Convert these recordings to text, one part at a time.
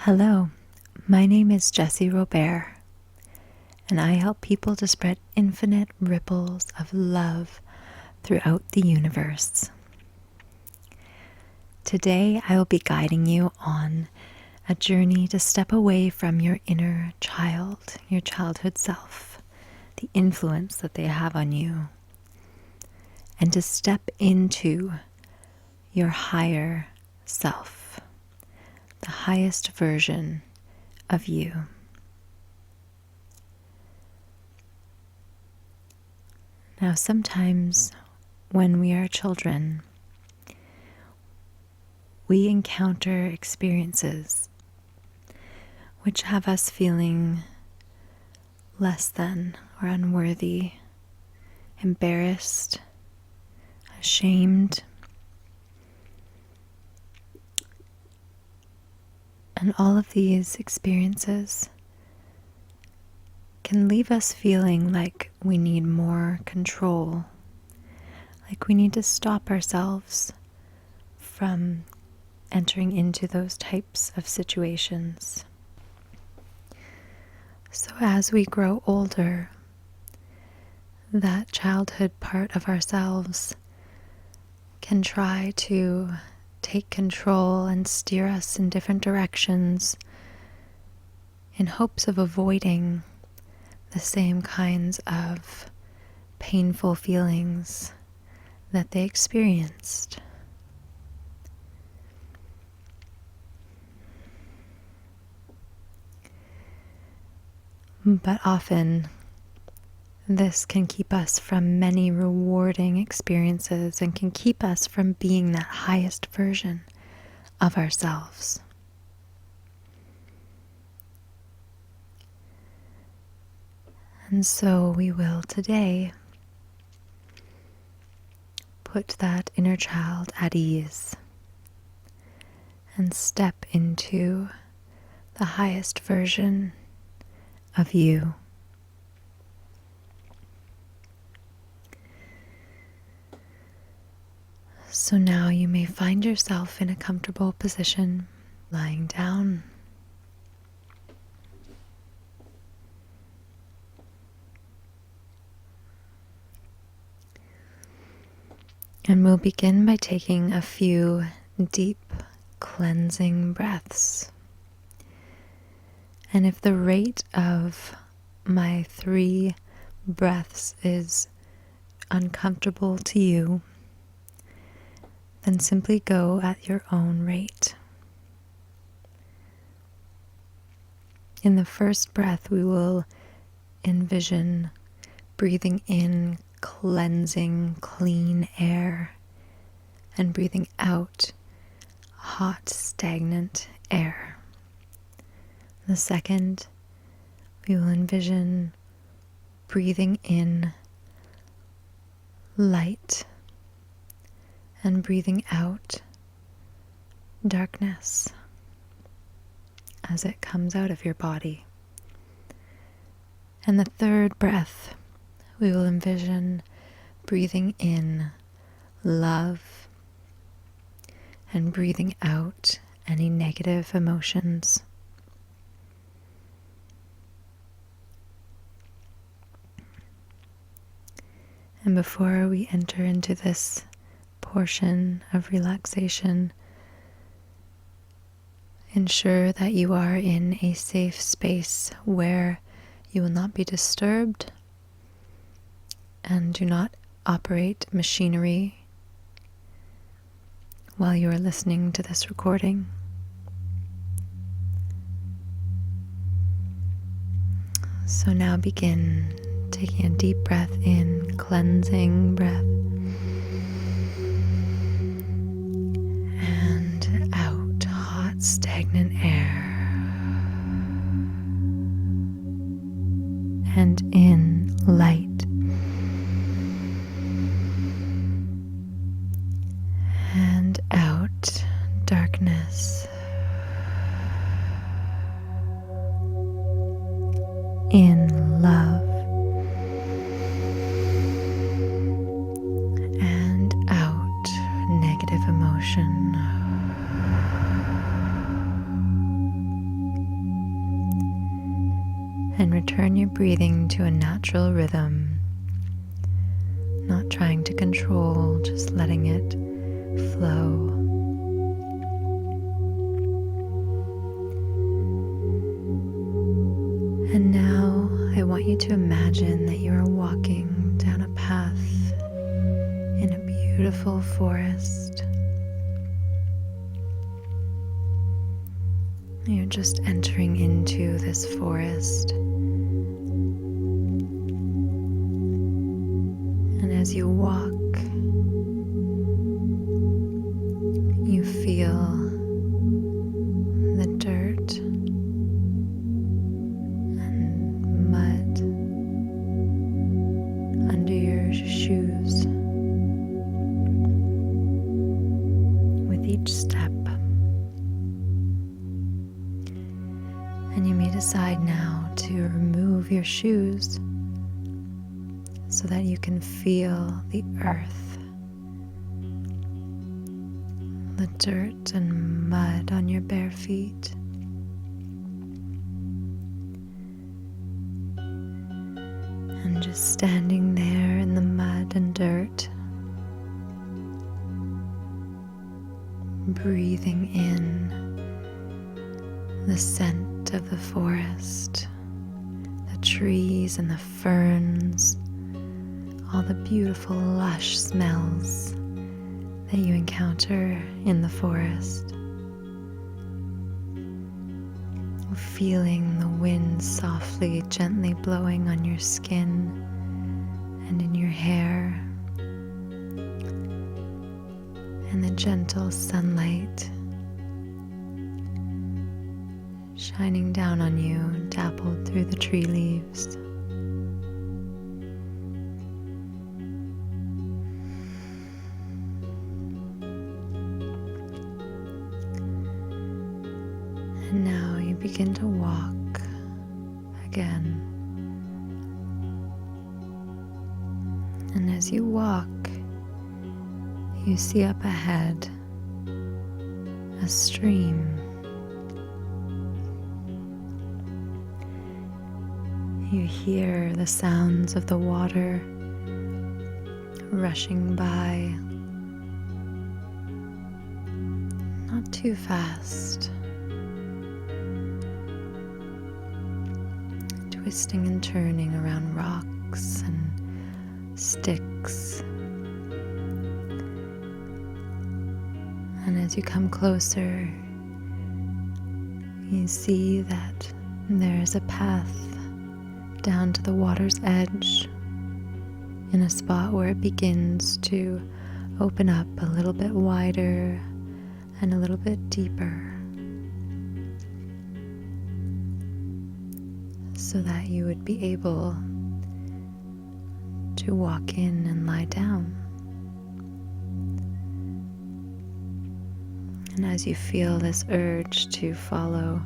Hello, my name is Jessie Robert, and I help people to spread infinite ripples of love throughout the universe. Today, I will be guiding you on a journey to step away from your inner child, your childhood self, the influence that they have on you, and to step into your higher self, the highest version of you. Now, sometimes when we are children, we encounter experiences which have us feeling less than or unworthy, embarrassed, ashamed. And all of these experiences can leave us feeling like we need more control, like we need to stop ourselves from entering into those types of situations. So as we grow older, that childhood part of ourselves can try to take control and steer us in different directions in hopes of avoiding the same kinds of painful feelings that they experienced. But often, this can keep us from many rewarding experiences and can keep us from being that highest version of ourselves. And so we will today put that inner child at ease and step into the highest version of you. So now you may find yourself in a comfortable position, lying down. And we'll begin by taking a few deep cleansing breaths. And if the rate of my 3 breaths is uncomfortable to you, then simply go at your own rate. In the first breath, we will envision breathing in cleansing, clean air and breathing out hot, stagnant air. The second, we will envision breathing in light and breathing out darkness as it comes out of your body. And the third breath, we will envision breathing in love and breathing out any negative emotions. And before we enter into this portion of relaxation, ensure that you are in a safe space where you will not be disturbed, and do not operate machinery while you are listening to this recording. So now begin taking a deep breath in, cleansing breath, and out hot, stagnant air, and in light, and out darkness, in love, and out negative emotion. and return your breathing to a natural rhythm, not trying to control, just letting it flow. And now I want you to imagine that you are walking down a path in a beautiful forest. You're just entering into this forest. And as you walk, you feel the dirt and mud under your shoes with each step. And you may decide now to remove your shoes so that you can feel the earth, the dirt and mud on your bare feet. And just standing there in the mud and dirt, breathing in the scent of the forest, the trees and the ferns, all the beautiful lush smells that you encounter in the forest. Feeling the wind softly, gently blowing on your skin and in your hair, and the gentle sunlight shining down on you, dappled through the tree leaves. And now you begin to walk again. And as you walk, you see up ahead a stream. You hear the sounds of the water rushing by, not too fast, twisting and turning around rocks and sticks. And as you come closer, you see that there is a path down to the water's edge in a spot where it begins to open up a little bit wider and a little bit deeper, so that you would be able to walk in and lie down. And as you feel this urge to follow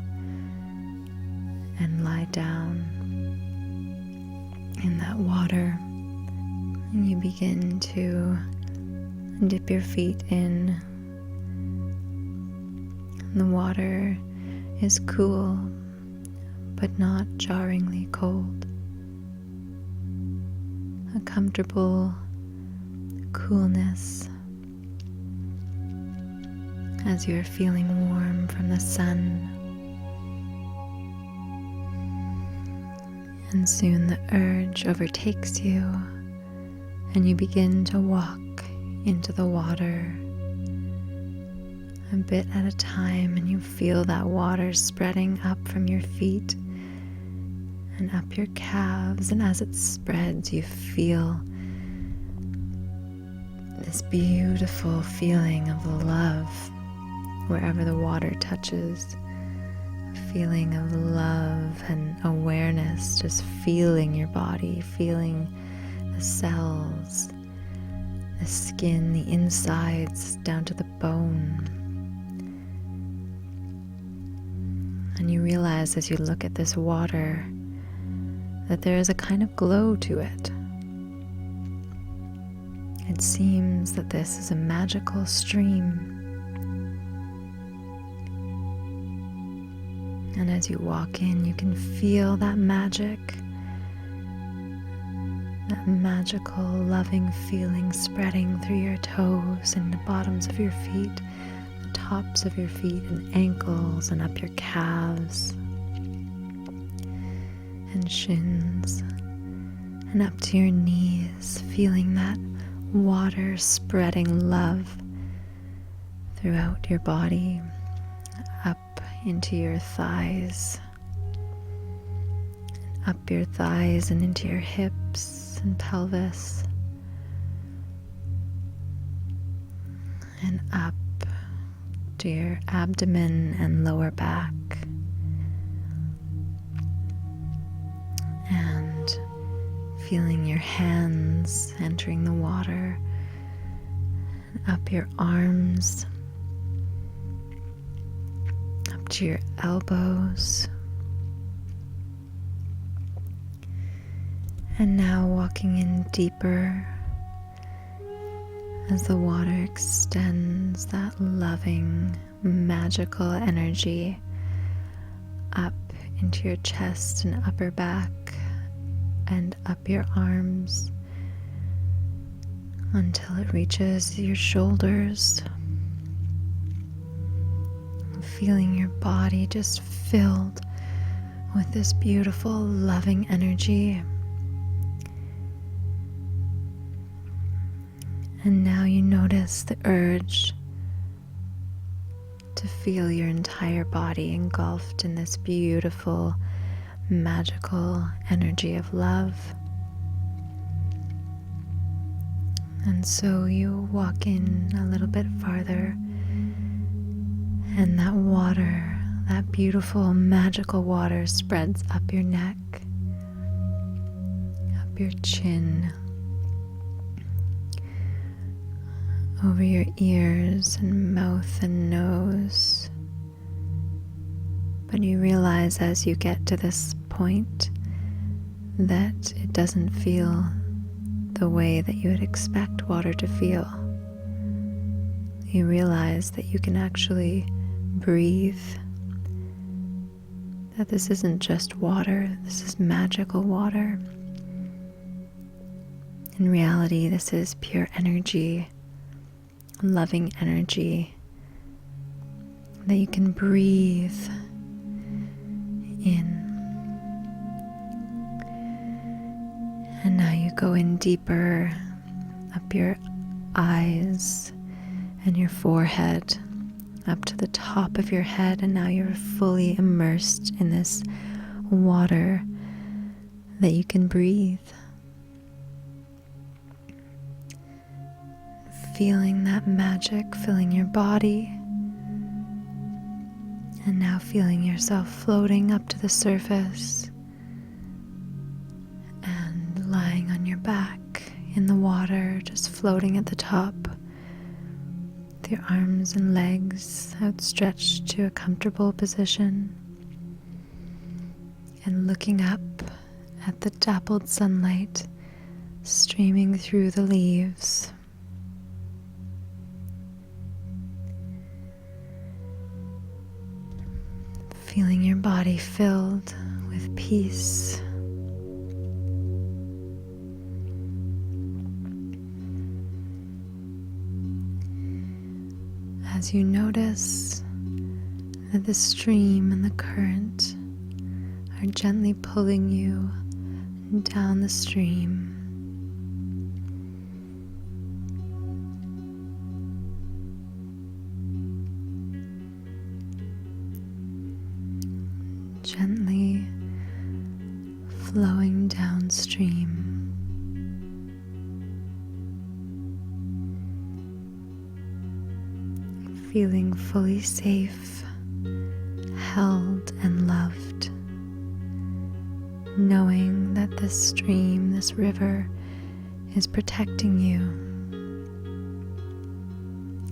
and lie down in that water, and you begin to dip your feet in. And the water is cool, but not jarringly cold. A comfortable coolness as you are feeling warm from the sun. And soon the urge overtakes you, and you begin to walk into the water a bit at a time, and you feel that water spreading up from your feet and up your calves, and as it spreads, you feel this beautiful feeling of love wherever the water touches. A feeling of love and awareness, just feeling your body, feeling the cells, the skin, the insides, down to the bone. And you realize as you look at this water that there is a kind of glow to it. It seems that this is a magical stream. And as you walk in, you can feel that magic, that magical, loving feeling spreading through your toes and the bottoms of your feet, the tops of your feet and ankles, and up your calves and shins, and up to your knees, feeling that water spreading love throughout your body, up into your thighs, up your thighs and into your hips and pelvis, and up to your abdomen and lower back, and feeling your hands entering the water, and up your arms, up to your elbows. And now walking in deeper as the water extends that loving, magical energy up into your chest and upper back and up your arms until it reaches your shoulders. Feeling your body just filled with this beautiful, loving energy. And now you notice the urge to feel your entire body engulfed in this beautiful, magical energy of love. And so you walk in a little bit farther, and that water, that beautiful, magical water spreads up your neck, up your chin, over your ears and mouth and nose. But you realize as you get to this point that it doesn't feel the way that you would expect water to feel. You realize that you can actually breathe, that this isn't just water, this is magical water. In reality, this is pure energy, loving energy that you can breathe in. And now you go in deeper, up your eyes and your forehead, up to the top of your head, and now you're fully immersed in this water that you can breathe. Feeling that magic filling your body, and now feeling yourself floating up to the surface and lying on your back in the water, just floating at the top, with your arms and legs outstretched to a comfortable position, and looking up at the dappled sunlight streaming through the leaves. Feeling your body filled with peace. As you notice that the stream and the current are gently pulling you down the stream, gently flowing downstream. Feeling fully safe, held and loved, knowing that this stream, this river, is protecting you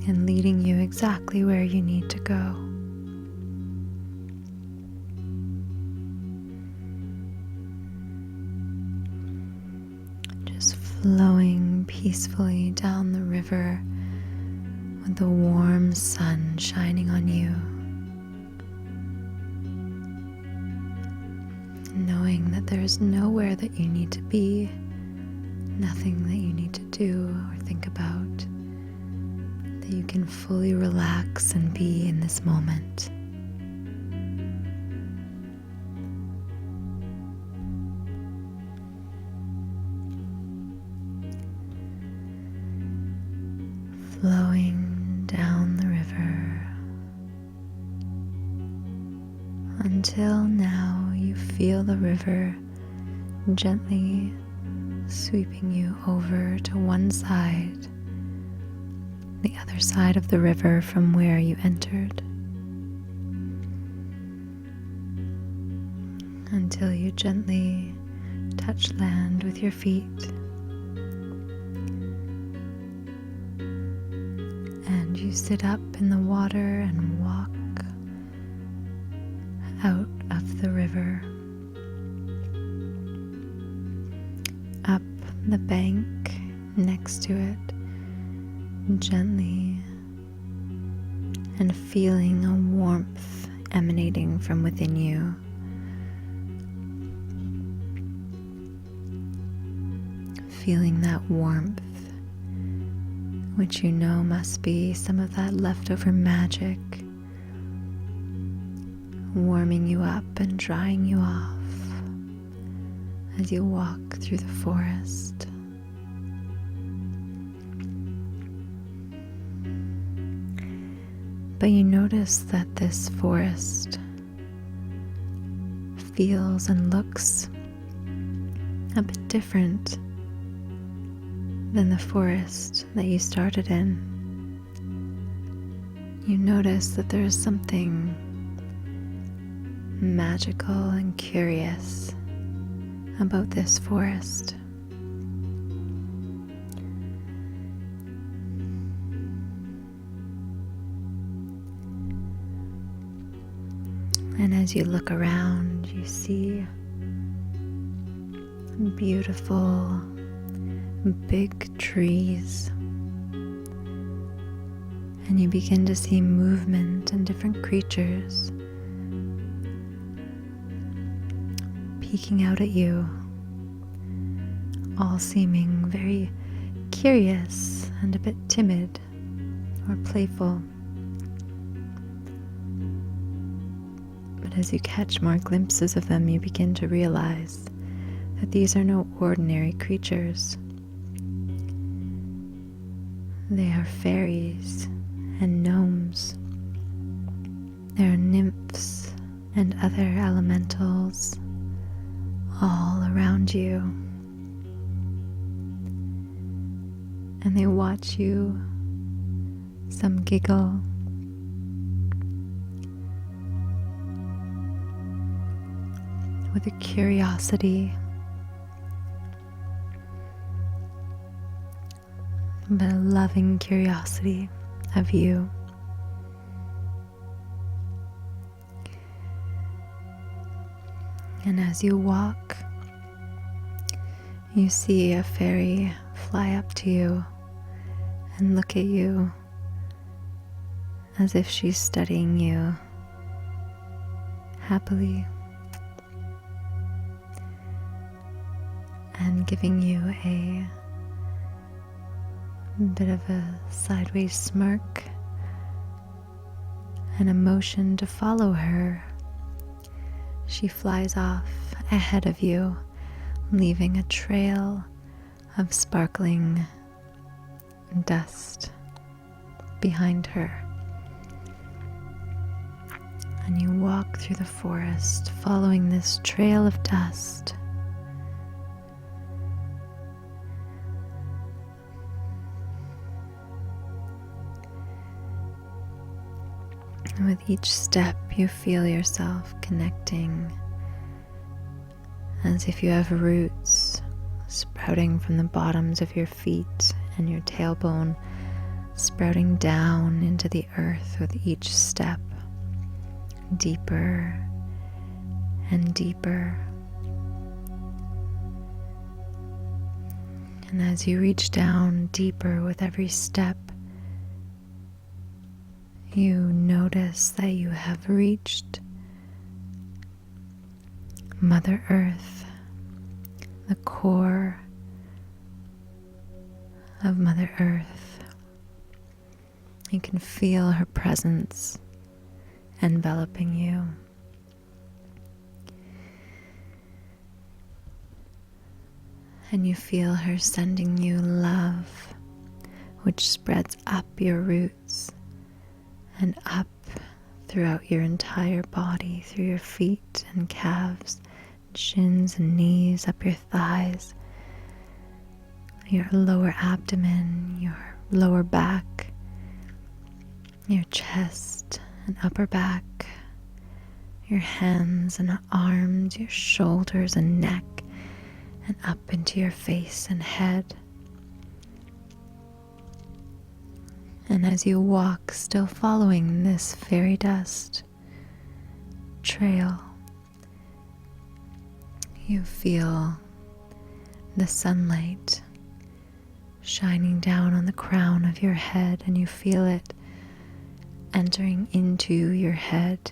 and leading you exactly where you need to go. Just flowing peacefully down the river with the warm sun shining on you. knowing that there is nowhere that you need to be, nothing that you need to do or think about, that you can fully relax and be in this moment. Flowing down the river until now you feel the river gently sweeping you over to one side, the other side of the river from where you entered, until you gently touch land with your feet. And you sit up in the water and walk out of the river, up the bank next to it, gently, and feeling a warmth emanating from within you. Feeling that warmth, which you know must be some of that leftover magic, warming you up and drying you off as you walk through the forest. But you notice that this forest feels and looks a bit different than the forest that you started in. You notice that there is something magical and curious about this forest. And as you look around, you see beautiful big trees, and you begin to see movement and different creatures peeking out at you, all seeming very curious and a bit timid or playful. But as you catch more glimpses of them, you begin to realize that these are no ordinary creatures. They are fairies and gnomes. There are nymphs and other elementals all around you. And they watch you. Some giggle. With a curiosity, but a loving curiosity of you. And as you walk, you see a fairy fly up to you and look at you as if she's studying you happily and giving you a bit of a sideways smirk and a motion to follow her. She flies off ahead of you, leaving a trail of sparkling dust behind her. And you walk through the forest, following this trail of dust. And with each step, you feel yourself connecting as if you have roots sprouting from the bottoms of your feet and your tailbone, sprouting down into the earth with each step, deeper and deeper. And as you reach down deeper with every step, you notice that you have reached Mother Earth, the core of Mother Earth. You can feel her presence enveloping you. And you feel her sending you love, which spreads up your roots and up throughout your entire body, through your feet and calves, shins and knees, up your thighs, your lower abdomen, your lower back, your chest and upper back, your hands and arms, your shoulders and neck, and up into your face and head. And as you walk, still following this fairy dust trail, you feel the sunlight shining down on the crown of your head, and you feel it entering into your head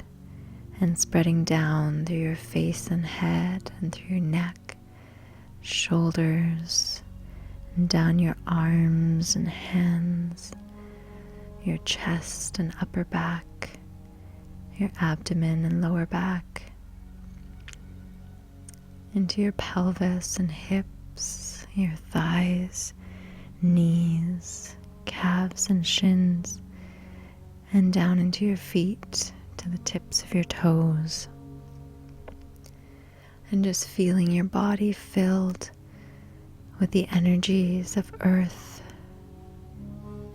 and spreading down through your face and head and through your neck, shoulders, and down your arms and hands, your chest and upper back, your abdomen and lower back, into your pelvis and hips, your thighs, knees, calves and shins, and down into your feet to the tips of your toes. And just feeling your body filled with the energies of Earth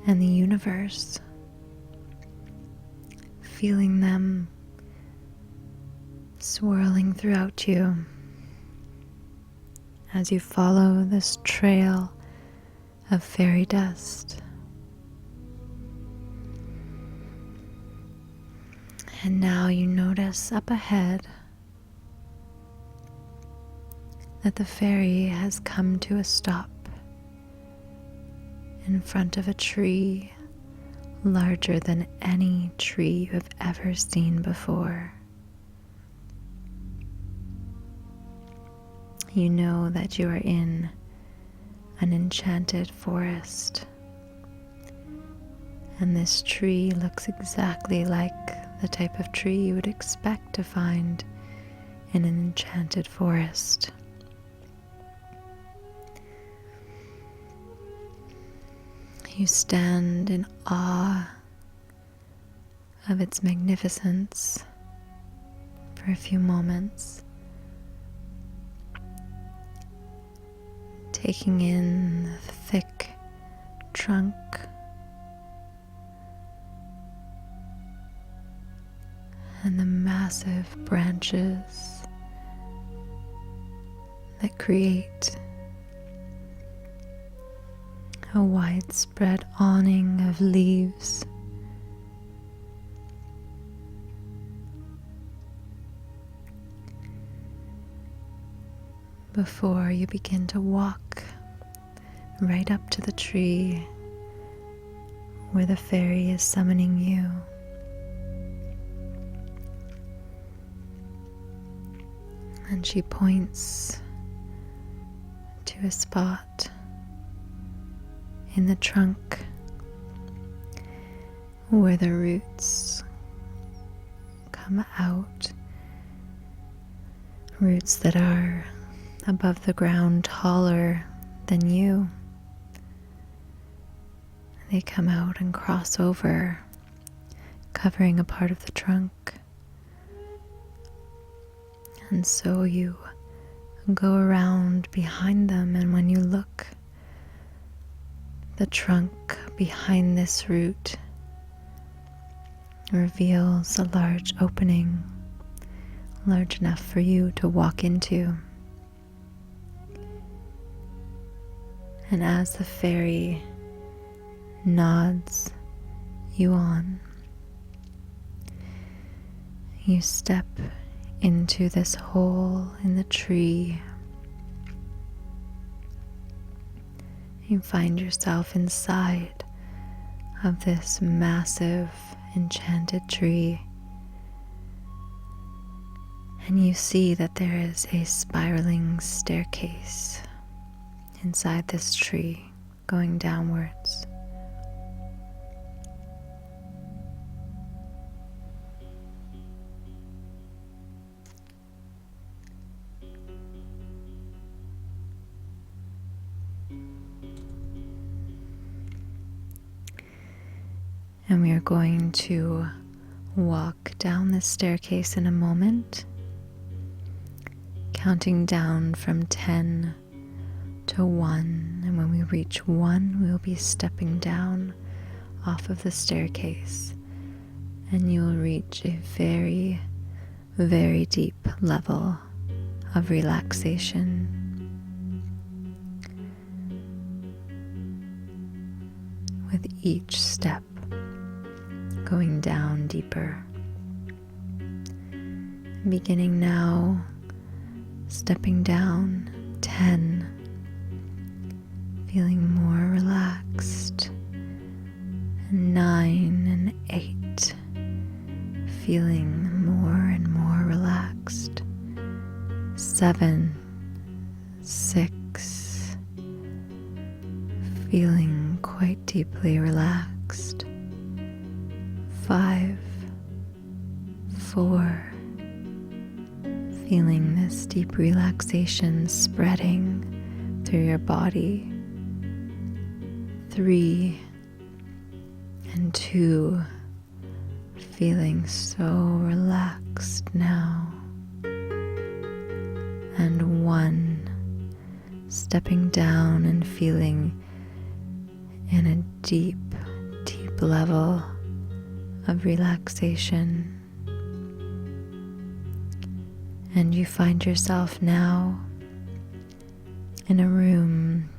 and the universe, feeling them swirling throughout you as you follow this trail of fairy dust. And now you notice up ahead that the fairy has come to a stop in front of a tree larger than any tree you have ever seen before. You know that you are in an enchanted forest, and this tree looks exactly like the type of tree you would expect to find in an enchanted forest. You stand in awe of its magnificence for a few moments, taking in the thick trunk and the massive branches that create a widespread awning of leaves. Before you begin to walk right up to the tree where the fairy is summoning you. And she points to a spot in the trunk where the roots come out, roots that are above the ground, taller than you. They come out and cross over, covering a part of the trunk. And so you go around behind them, and when you look, the trunk behind this root reveals a large opening, large enough for you to walk into. And as the fairy nods you on, you step into this hole in the tree. You find yourself inside of this massive enchanted tree, And you see that there is a spiraling staircase inside this tree going downwards. And we are going to walk down this staircase in a moment, counting down from 10 to 1. And when we reach 1, we will be stepping down off of the staircase. And you will reach a very, very deep level of relaxation. With each step going down deeper. Beginning now, stepping down 10, feeling more relaxed, and 9 and 8, feeling more and more relaxed, 7, 6, feeling quite deeply relaxed, 5, 4, feeling this deep relaxation spreading through your body, 3 and 2, feeling so relaxed now, and 1, stepping down and feeling in a deep, deep level of relaxation. And you find yourself now in a room,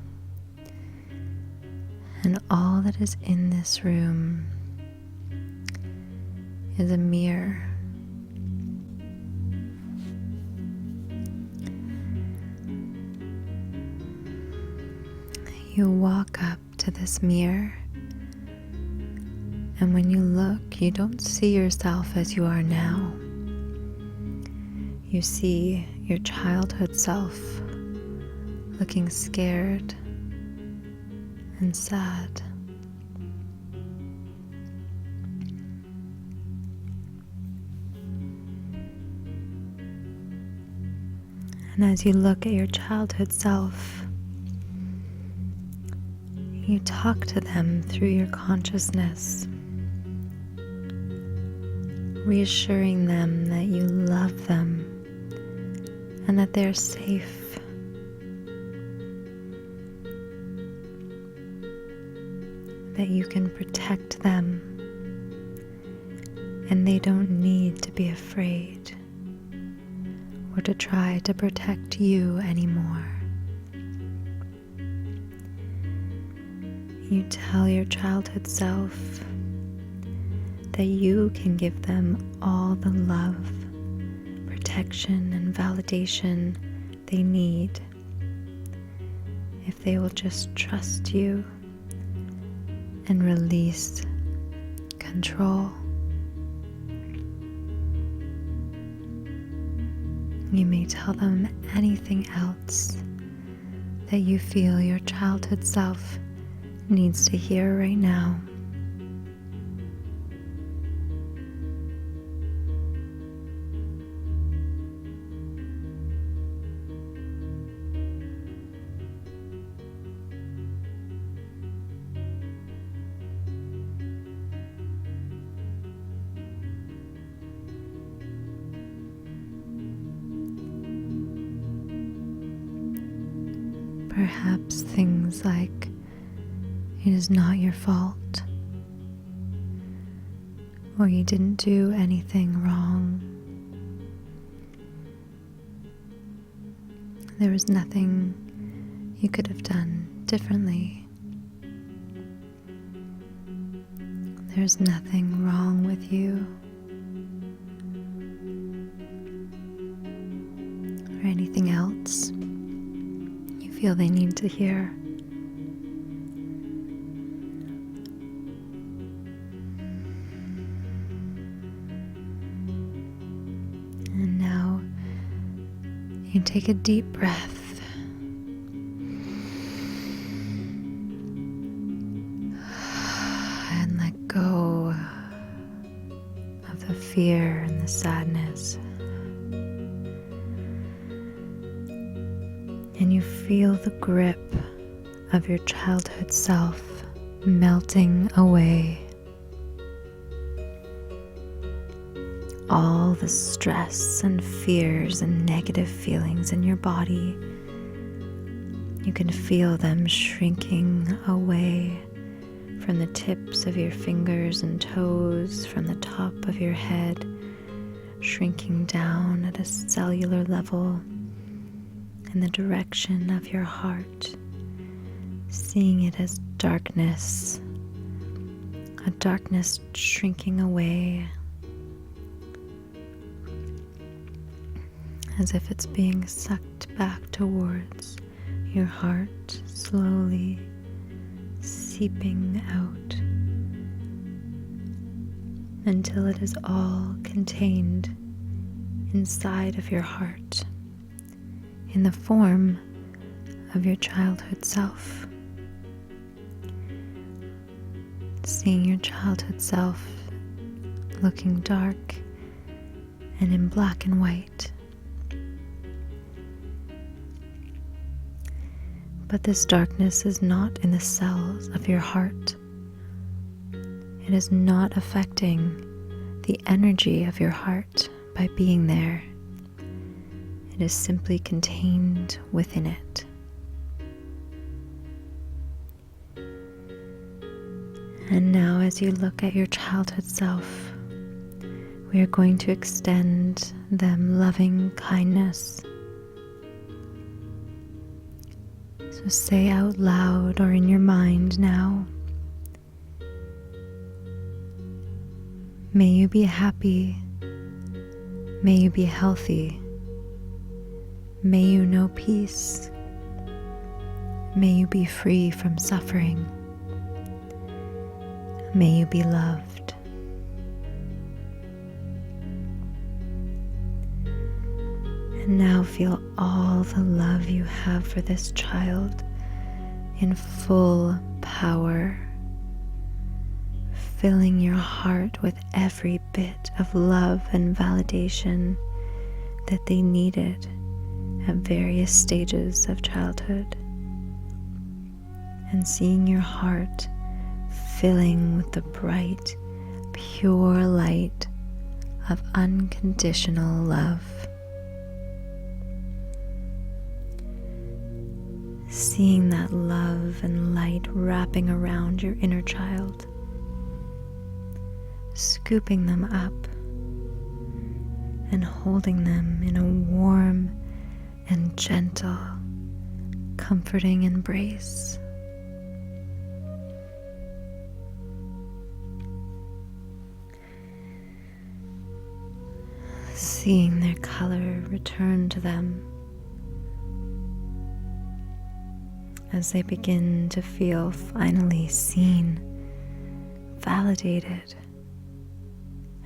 and all that is in this room is a mirror. You walk up to this mirror, and when you look, you don't see yourself as you are now. You see your childhood self looking scared and sad. And as you look at your childhood self, you talk to them through your consciousness, reassuring them that you love them and that they're safe. That you can protect them and they don't need to be afraid or to try to protect you anymore. You tell your childhood self that you can give them all the love, protection, and validation they need if they will just trust you and release control. You may tell them anything else that you feel your childhood self needs to hear right now. Perhaps things like, it is not your fault, or you didn't do anything wrong. There was nothing you could have done differently. There's nothing wrong with you, or anything else you feel they need to hear. And now You take a deep breath. And let go of the fear and the sadness. And you feel the grip of your childhood self melting away. All the stress and fears and negative feelings in your body, you can feel them shrinking away from the tips of your fingers and toes, from the top of your head, shrinking down at a cellular level in the direction of your heart, seeing it as darkness, a darkness shrinking away, as if it's being sucked back towards your heart, slowly seeping out until it is all contained inside of your heart in the form of your childhood self. Seeing your childhood self looking dark and in black and white. But this darkness is not in the cells of your heart. It is not affecting the energy of your heart by being there. It is simply contained within it. And now, as you look at your childhood self, we are going to extend them loving kindness. So say out loud or in your mind now, may you be happy, may you be healthy, may you know peace, may you be free from suffering, may you be loved. And now feel all the love you have for this child in full power, filling your heart with every bit of love and validation that they needed at various stages of childhood. And seeing your heart filling with the bright, pure light of unconditional love. Seeing that love and light wrapping around your inner child, scooping them up and holding them in a warm and gentle, comforting embrace. Seeing their color return to them as they begin to feel finally seen, validated,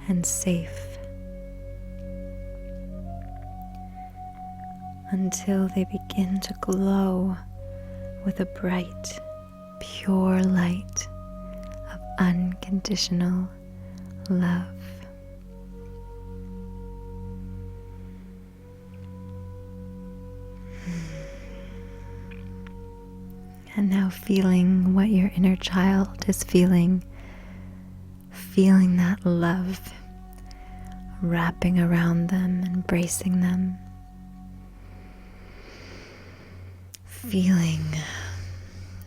and safe, until they begin to glow with a bright, pure light of unconditional love. And now feeling what your inner child is feeling that love wrapping around them, embracing them, feeling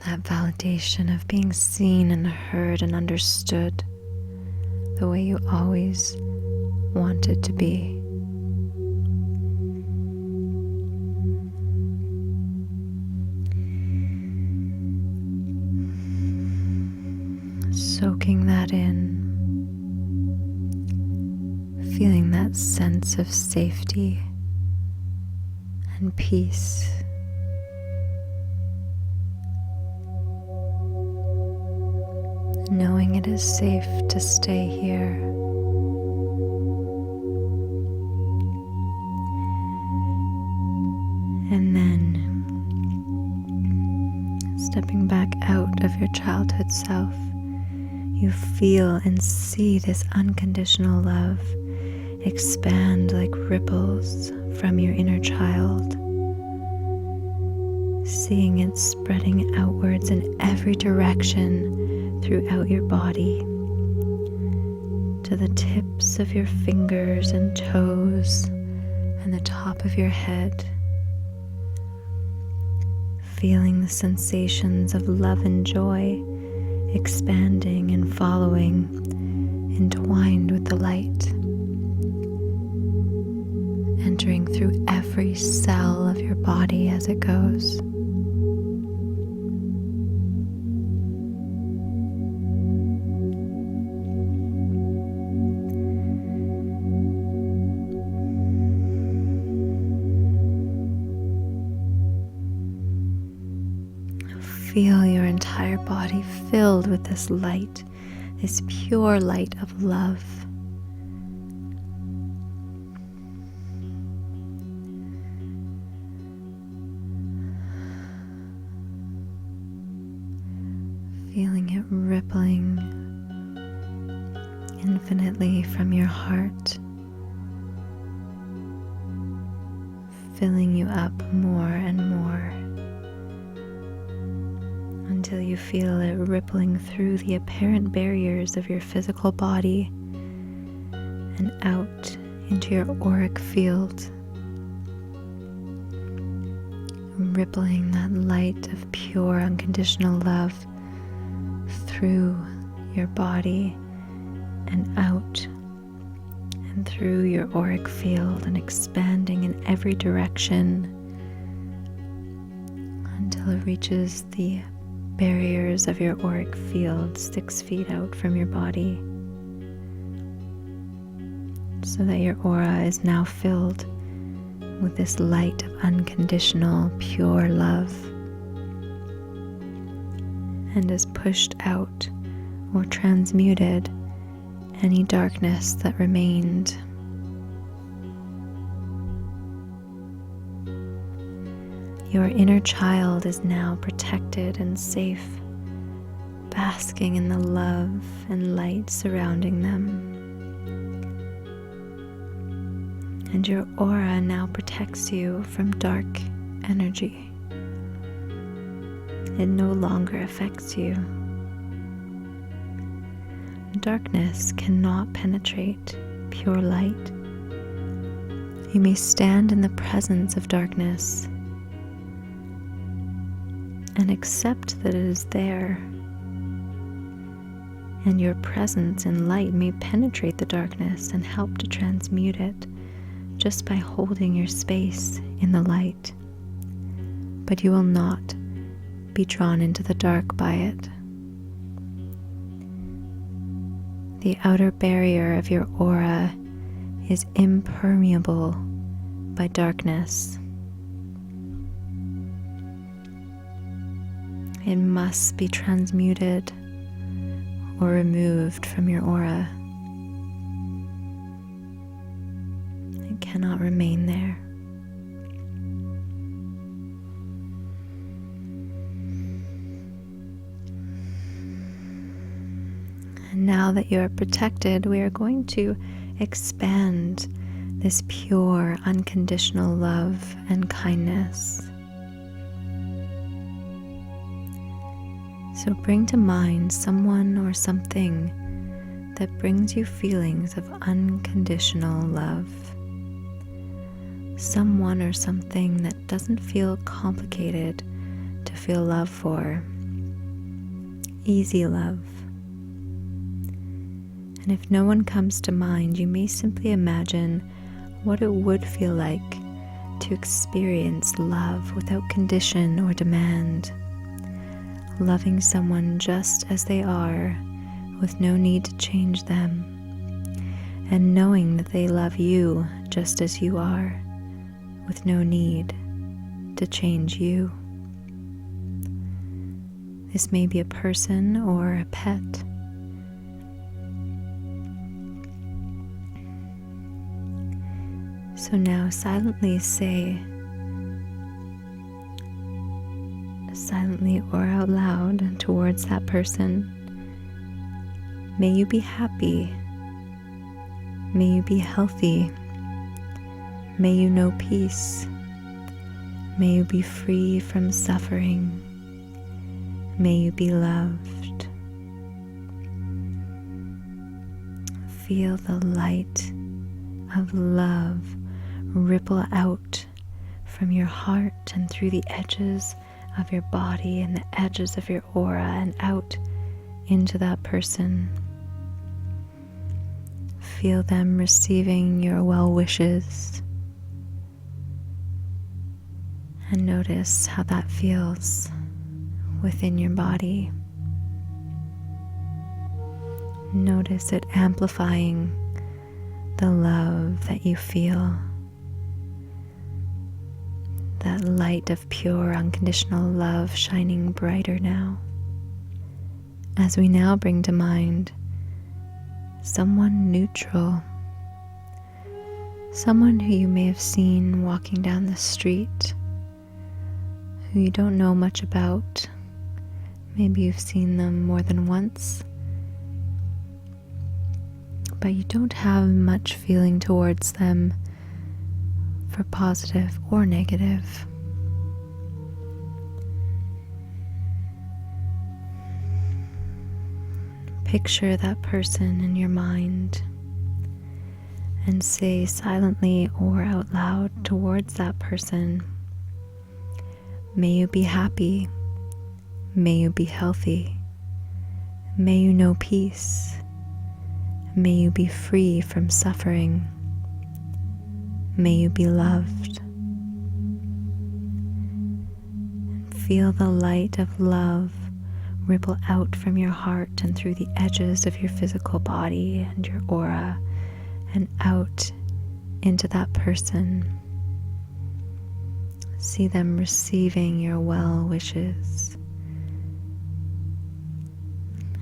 that validation of being seen and heard and understood the way you always wanted to be. Soaking that in, feeling that sense of safety and peace. Knowing it is safe to stay here. And then stepping back out of your childhood self, you feel and see this unconditional love expand like ripples from your inner child, seeing it spreading outwards in every direction throughout your body, to the tips of your fingers and toes and the top of your head, feeling the sensations of love and joy expanding and following, entwined with the light, entering through every cell of your body as it goes. Feel your entire body filled with this light, this pure light of love. Feeling it rippling infinitely from your heart, filling you up more and more, until you feel it rippling through the apparent barriers of your physical body and out into your auric field, rippling that light of pure unconditional love through your body and out and through your auric field, and expanding in every direction until it reaches the barriers of your auric field 6 feet out from your body, so that your aura is now filled with this light of unconditional, pure love, and has pushed out or transmuted any darkness that remained. Your inner child is now protected and safe, basking in the love and light surrounding them. And your aura now protects you from dark energy. It no longer affects you. Darkness cannot penetrate pure light. You may stand in the presence of darkness and accept that it is there, and your presence in light may penetrate the darkness and help to transmute it just by holding your space in the light. But you will not be drawn into the dark by it. The outer barrier of your aura is impermeable by darkness. It must be transmuted or removed from your aura. It cannot remain there. And now that you are protected, we are going to expand this pure, unconditional love and kindness. So bring to mind someone or something that brings you feelings of unconditional love. Someone or something that doesn't feel complicated to feel love for. Easy love. And if no one comes to mind, you may simply imagine what it would feel like to experience love without condition or demand. Loving someone just as they are, with no need to change them, and knowing that they love you just as you are, with no need to change you. This may be a person or a pet. So now silently say, silently or out loud towards that person. May you be happy. May you be healthy. May you know peace. May you be free from suffering. May you be loved. Feel the light of love ripple out from your heart and through the edges of your body and the edges of your aura and out into that person. Feel them receiving your well wishes and notice how that feels within your body. Notice it amplifying the love that you feel, that light of pure unconditional love shining brighter now. As we now bring to mind someone neutral, someone who you may have seen walking down the street, who you don't know much about. Maybe you've seen them more than once, but you don't have much feeling towards them for positive or negative. Picture that person in your mind and say silently or out loud towards that person, may you be happy, may you be healthy, may you know peace, may you be free from suffering, may you be loved. Feel the light of love ripple out from your heart and through the edges of your physical body and your aura and out into that person. See them receiving your well wishes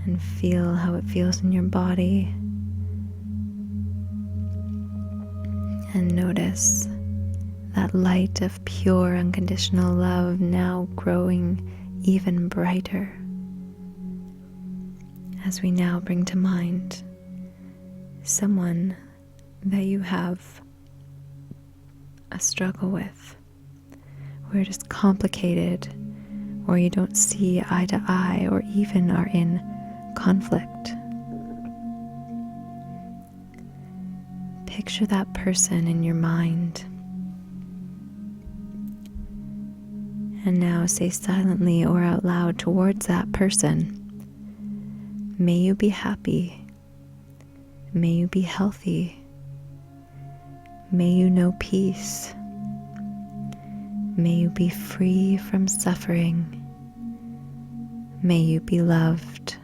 and feel how it feels in your body, and notice that light of pure unconditional love now growing even brighter. As we now bring to mind someone that you have a struggle with, or it is complicated, or you don't see eye to eye, or even are in conflict. Picture that person in your mind, and now say silently or out loud towards that person, may you be happy, may you be healthy, may you know peace, may you be free from suffering, may you be loved.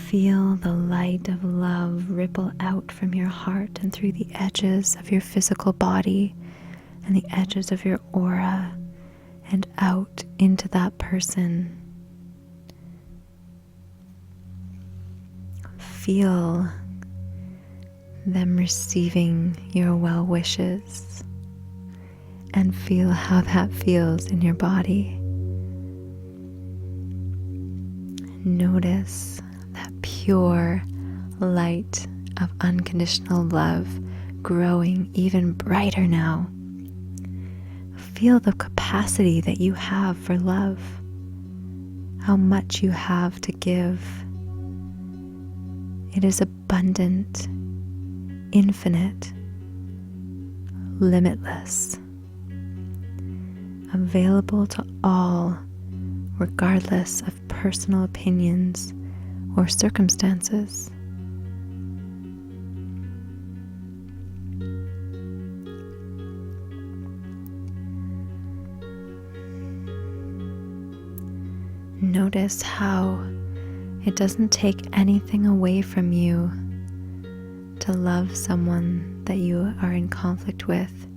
Feel the light of love ripple out from your heart and through the edges of your physical body and the edges of your aura and out into that person. Feel them receiving your well wishes and feel how that feels in your body. Notice that pure light of unconditional love growing even brighter now. Feel the capacity that you have for love, how much you have to give. It is abundant, infinite, limitless, available to all, regardless of personal opinions or circumstances. Notice how it doesn't take anything away from you to love someone that you are in conflict with,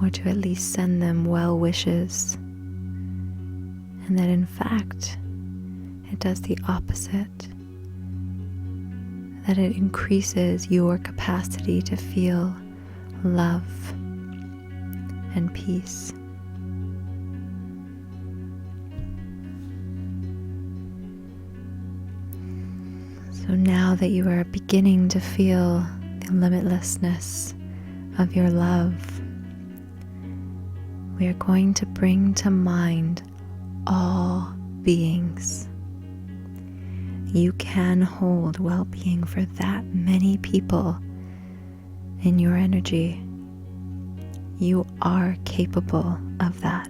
or to at least send them well wishes, and that in fact it does the opposite, that it increases your capacity to feel love, and peace. So now that you are beginning to feel the limitlessness of your love, we are going to bring to mind all beings. You can hold well-being for that many people in your energy. You are capable of that.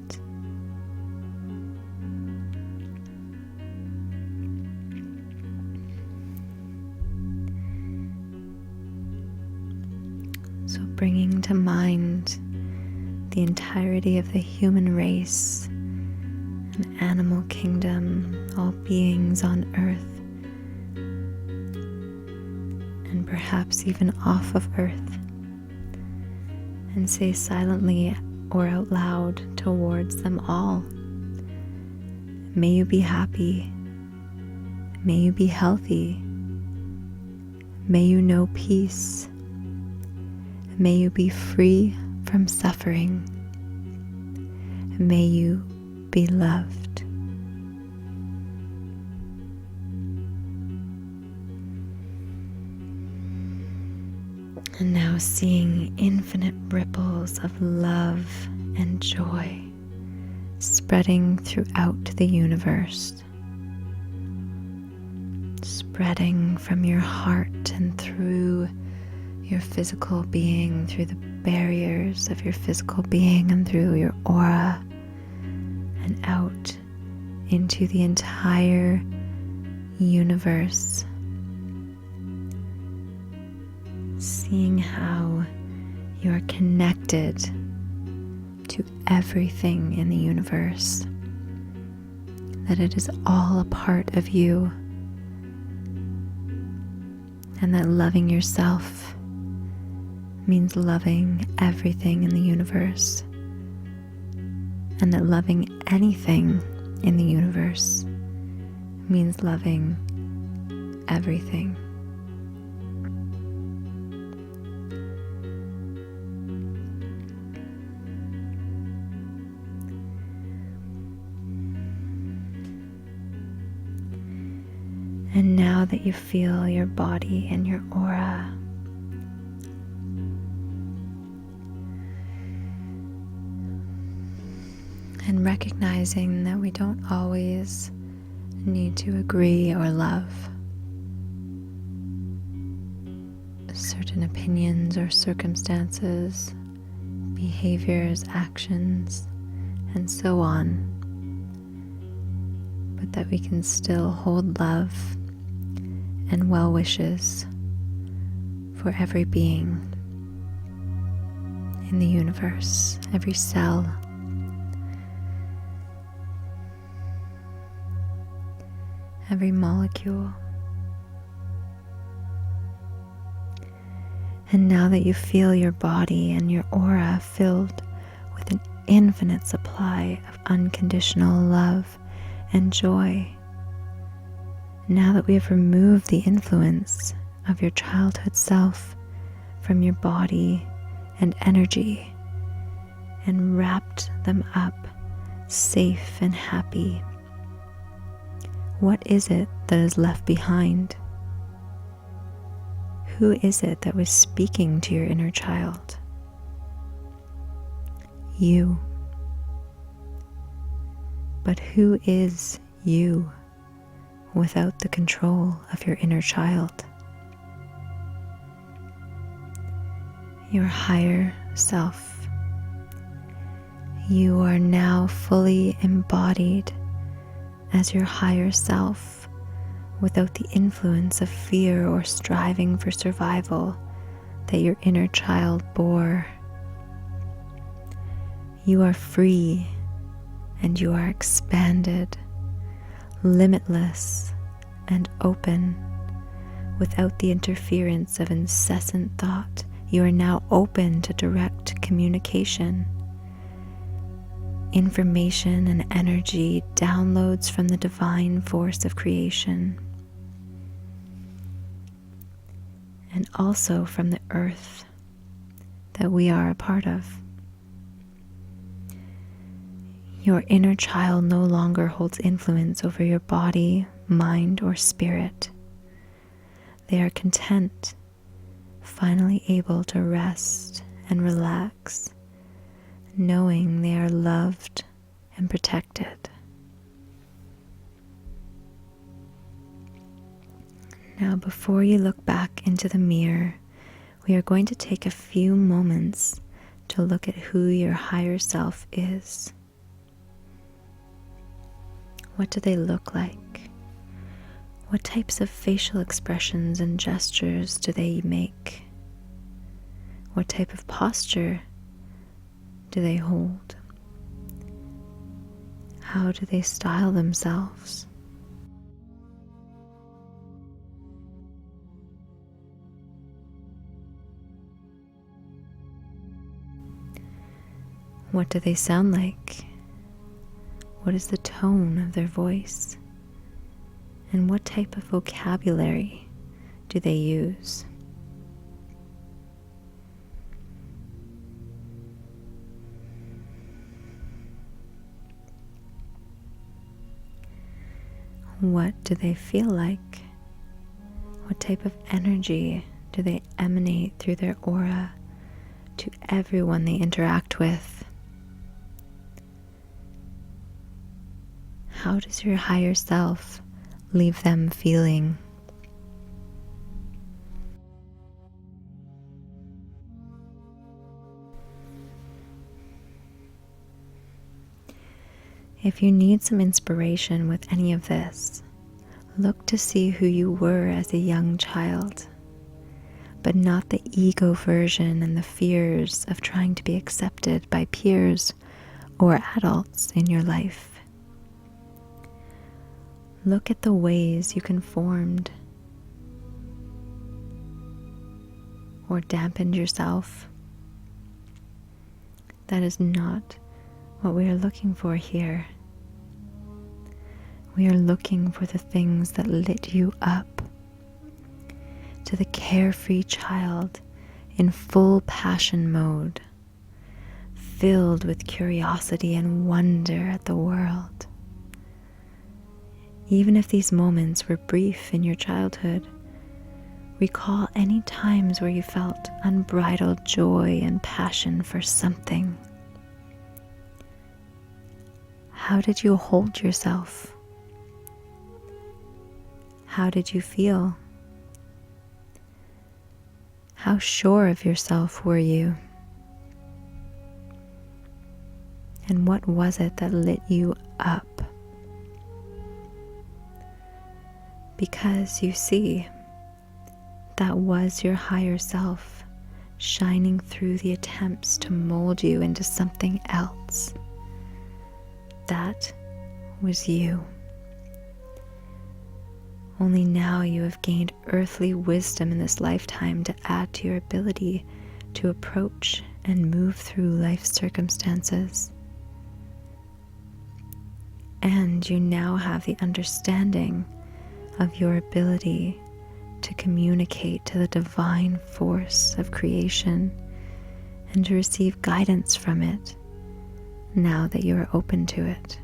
So bringing to mind the entirety of the human race, an animal kingdom, all beings on earth, and perhaps even off of earth, and say silently or out loud towards them all, may you be happy, may you be healthy, may you know peace, may you be free from suffering, may you be loved. And now seeing infinite ripples of love and joy spreading throughout the universe, spreading from your heart and through your physical being, through the barriers of your physical being and through your aura, and out into the entire universe. Seeing how you are connected to everything in the universe, that it is all a part of you, and that loving yourself means loving everything in the universe, and that loving anything in the universe means loving everything. And now that you feel your body and your aura, and recognizing that we don't always need to agree or love certain opinions or circumstances, behaviors, actions, and so on, but that we can still hold love and well wishes for every being in the universe, every cell, every molecule. And now that you feel your body and your aura filled with an infinite supply of unconditional love and joy, now that we have removed the influence of your childhood self from your body and energy and wrapped them up safe and happy, what is it that is left behind? Who is it that was speaking to your inner child? You. But who is you without the control of your inner child? Your higher self. You are now fully embodied as your higher self without the influence of fear or striving for survival that your inner child bore. You are free and you are expanded, limitless and open, without the interference of incessant thought. You are now open to direct communication. Information and energy downloads from the divine force of creation, and also from the earth, that we are a part of. Your inner child no longer holds influence over your body, mind, or spirit. They are content, finally able to rest and relax, knowing they are loved and protected. Now, before you look back into the mirror, we are going to take a few moments to look at who your higher self is. What do they look like? What types of facial expressions and gestures do they make? What type of posture do they hold? How do they style themselves? What do they sound like? What is the tone of their voice? And what type of vocabulary do they use? What do they feel like? What type of energy do they emanate through their aura to everyone they interact with? How does your higher self leave them feeling? If you need some inspiration with any of this, look to see who you were as a young child, but not the ego version and the fears of trying to be accepted by peers or adults in your life. Look at the ways you conformed or dampened yourself. That is not what we are looking for here. We are looking for the things that lit you up, to the carefree child in full passion mode, filled with curiosity and wonder at the world. Even if these moments were brief in your childhood, recall any times where you felt unbridled joy and passion for something. How did you hold yourself? How did you feel? How sure of yourself were you? And what was it that lit you up? Because you see, that was your higher self shining through the attempts to mold you into something else. That was you. Only now you have gained earthly wisdom in this lifetime to add to your ability to approach and move through life's circumstances. And you now have the understanding of your ability to communicate to the divine force of creation and to receive guidance from it now that you are open to it.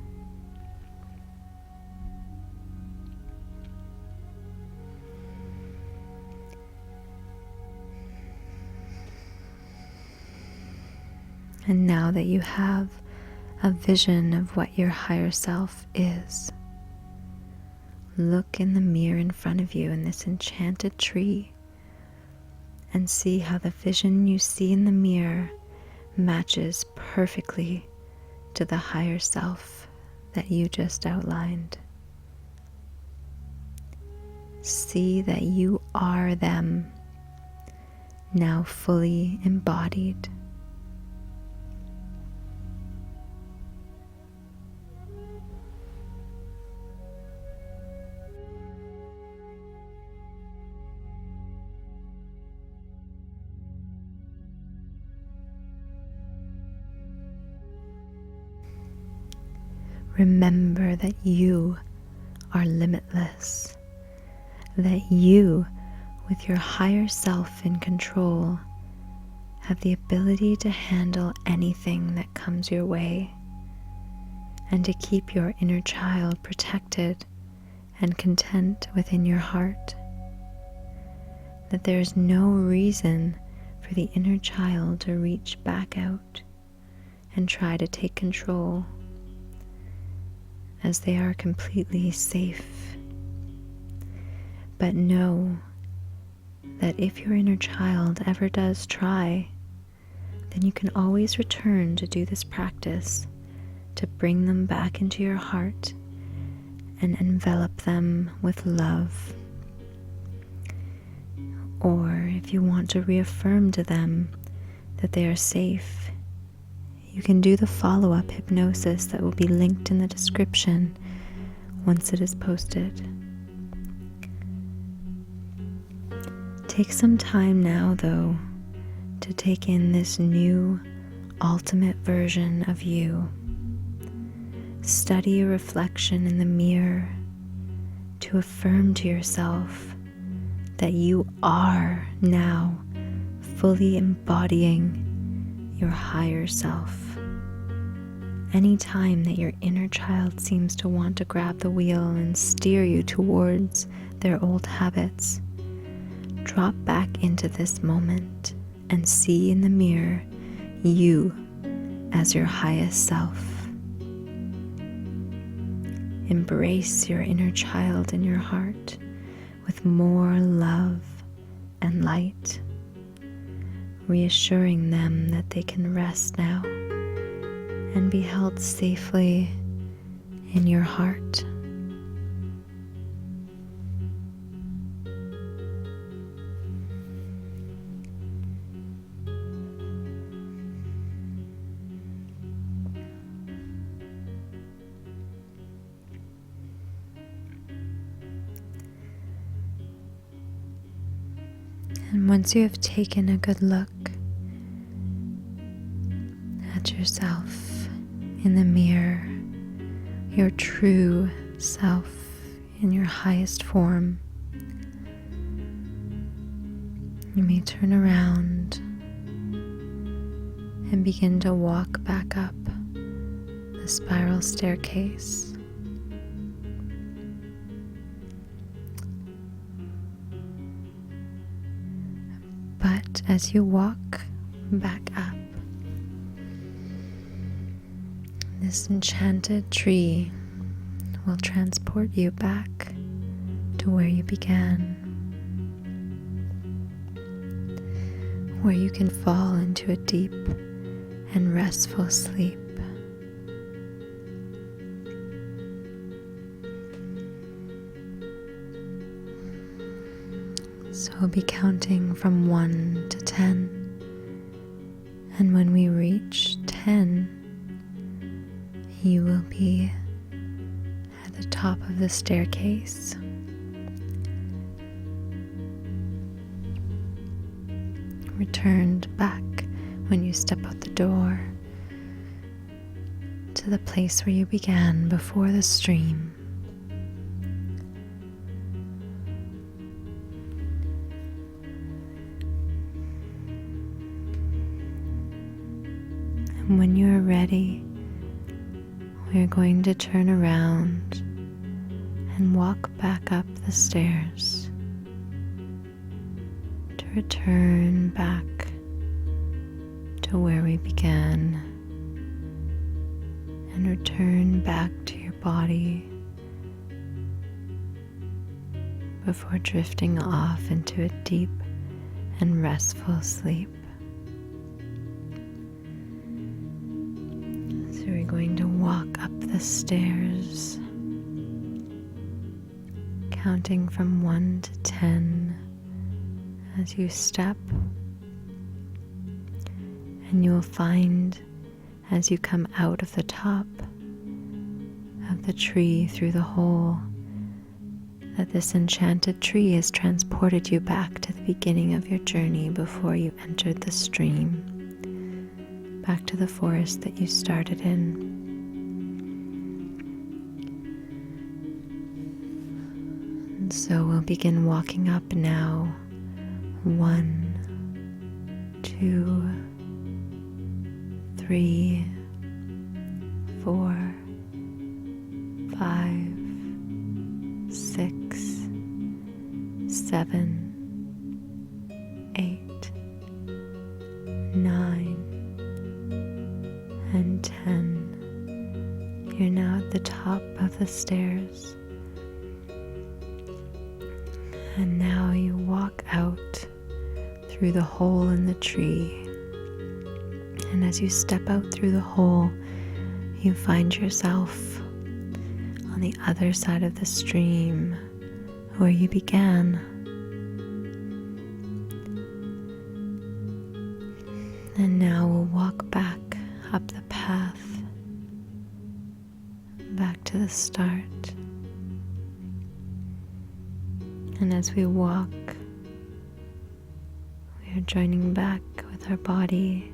And now that you have a vision of what your higher self is, look in the mirror in front of you in this enchanted tree and see how the vision you see in the mirror matches perfectly to the higher self that you just outlined. See that you are them, now fully embodied. Remember that you are limitless, that you, with your higher self in control, have the ability to handle anything that comes your way and to keep your inner child protected and content within your heart. That there is no reason for the inner child to reach back out and try to take control, as they are completely safe. But know that if your inner child ever does try, then you can always return to do this practice to bring them back into your heart and envelop them with love. Or if you want to reaffirm to them that they are safe, you can do the follow-up hypnosis that will be linked in the description once it is posted. Take some time now, though, to take in this new, ultimate version of you. Study a reflection in the mirror to affirm to yourself that you are now fully embodying your higher self. Anytime that your inner child seems to want to grab the wheel and steer you towards their old habits, drop back into this moment and see in the mirror you as your highest self. Embrace your inner child in your heart with more love and light, reassuring them that they can rest now and be held safely in your heart. And once you have taken a good look at yourself in the mirror, your true self in your highest form, you may turn around and begin to walk back up the spiral staircase. But as you walk back up, this enchanted tree will transport you back to where you began, where you can fall into a deep and restful sleep. So we'll be counting from 1 to 10, and when we reach 10, you will be at the top of the staircase. Returned back when you step out the door to the place where you began before the stream. And when you are ready, we are going to turn around and walk back up the stairs to return back to where we began and return back to your body before drifting off into a deep and restful sleep. So we're going to walk up the stairs, counting from 1 to 10 as you step, and you will find as you come out of the top of the tree through the hole that this enchanted tree has transported you back to the beginning of your journey before you entered the stream, back to the forest that you started in. And so we'll begin walking up now. 1, 2, 2, 3, 4, 5, 6, 7, 8, 9, and 10. You're now at the top of the stairs. And now you walk out through the hole in the tree. And as you step out through the hole, you find yourself on the other side of the stream where you began. And now we'll walk back up the path, back to the start. And as we walk, we are joining back with our body.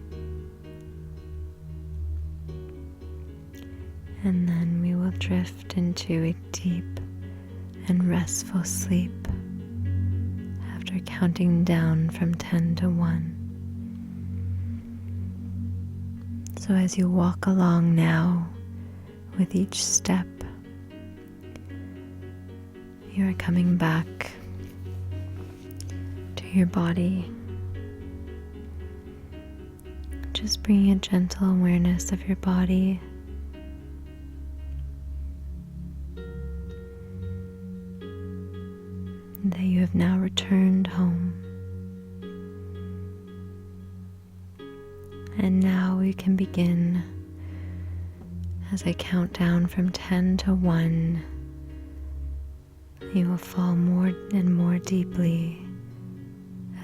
And then we will drift into a deep and restful sleep after counting down from 10 to 1. So as you walk along now, with each step, you are coming back to your body. Just bringing a gentle awareness of your body. That you have now returned home. And now we can begin. As I count down from 10 to 1, you will fall more and more deeply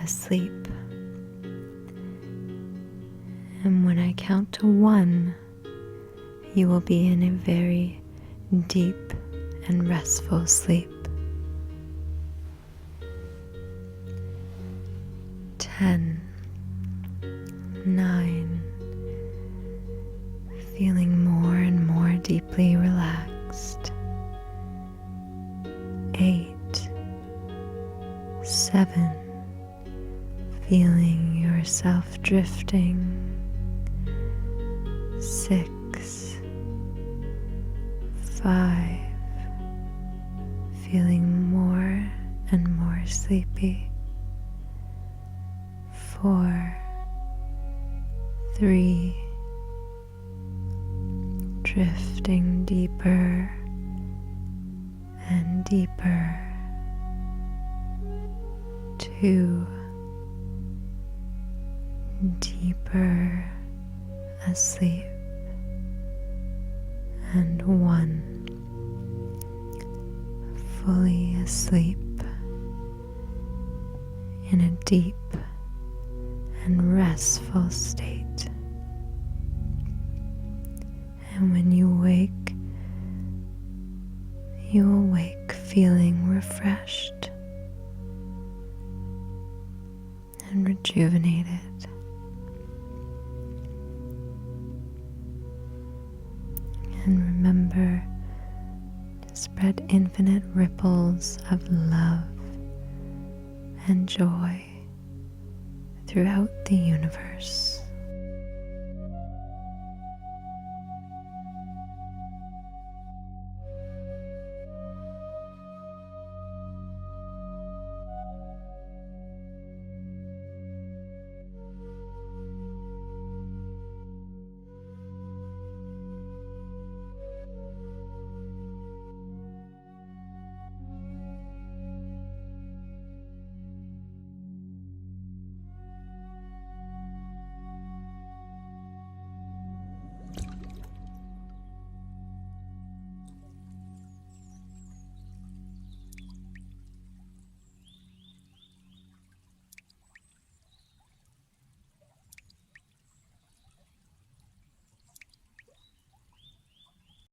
asleep. And when I count to 1, you will be in a very deep and restful sleep. 10, 9, feeling more and more deeply relaxed. 8, 7, feeling yourself drifting. 6, 5, feeling more and more sleepy. 4, 3, drifting deeper and deeper. 2, deeper asleep. And 1, fully asleep in a deep and restful state. And when you wake, you will wake feeling refreshed and rejuvenated. And remember to spread infinite ripples of love and joy throughout the universe.